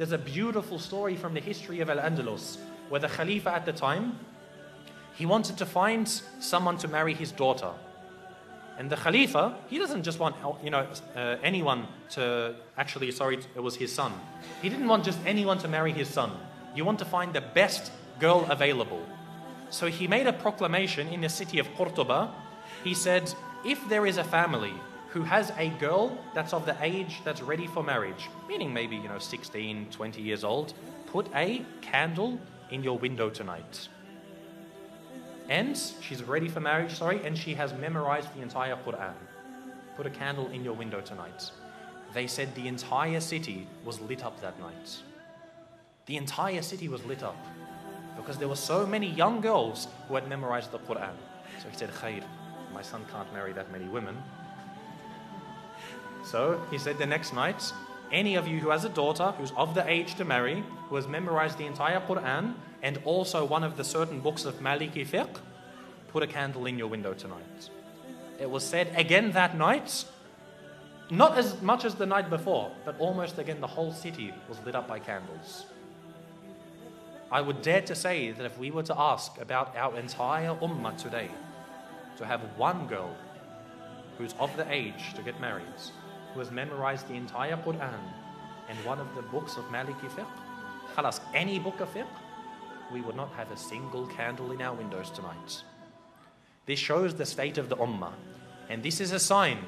there's a beautiful story from the history of Al-Andalus, where the Khalifa at the time, he wanted to find someone to marry his daughter. And the Khalifa, he doesn't just want, anyone to, it was his son. He didn't want just anyone to marry his son. You want to find the best girl available. So he made a proclamation in the city of Cordoba. He said, if there is a family who has a girl that's of the age that's ready for marriage, meaning maybe, 16, 20 years old, put a candle in your window tonight. And she's ready for marriage, and she has memorized the entire Quran. Put a candle in your window tonight. They said the entire city was lit up that night. The entire city was lit up because there were so many young girls who had memorized the Quran. So he said, Khair, my son can't marry that many women. So he said the next night, any of you who has a daughter who's of the age to marry, who has memorized the entire Quran and also one of the certain books of Maliki fiqh, put a candle in your window tonight. It was said again that night, not as much as the night before, but almost again the whole city was lit up by candles. I would dare to say that if we were to ask about our entire ummah today, to have one girl who's of the age to get married, who has memorized the entire Quran and one of the books of Maliki fiqh, khalas, any book of fiqh, we would not have a single candle in our windows tonight. This shows the state of the ummah. And this is a sign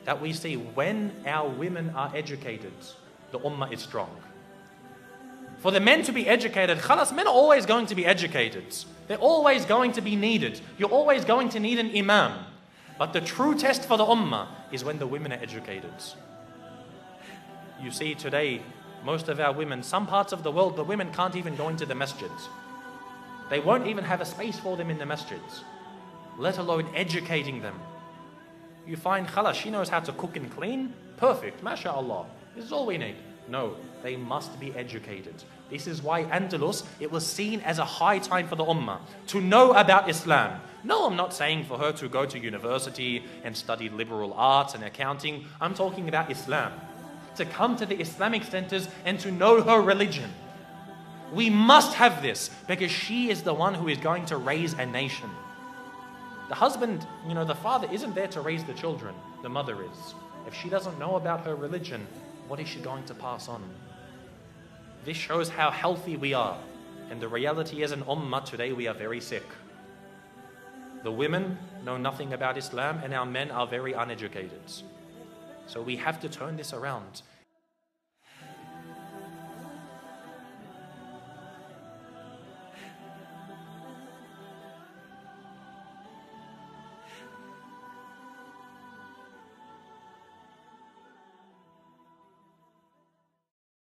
that we see when our women are educated, the ummah is strong. For the men to be educated, khalas, men are always going to be educated. They're always going to be needed. You're always going to need an imam. But the true test for the ummah is when the women are educated. You see today, most of our women, some parts of the world, the women can't even go into the masjids. They won't even have a space for them in the masjids, let alone educating them. You find, khalas, she knows how to cook and clean, perfect, mashallah, this is all we need. No, they must be educated. This is why Andalus, it was seen as a high time for the ummah to know about Islam. No, I'm not saying for her to go to university and study liberal arts and accounting. I'm talking about Islam. To come to the Islamic centers and to know her religion. We must have this because she is the one who is going to raise a nation. The husband, the father isn't there to raise the children. The mother is. If she doesn't know about her religion, what is she going to pass on? This shows how healthy we are. And the reality is, in ummah today, we are very sick. The women know nothing about Islam and our men are very uneducated. So we have to turn this around.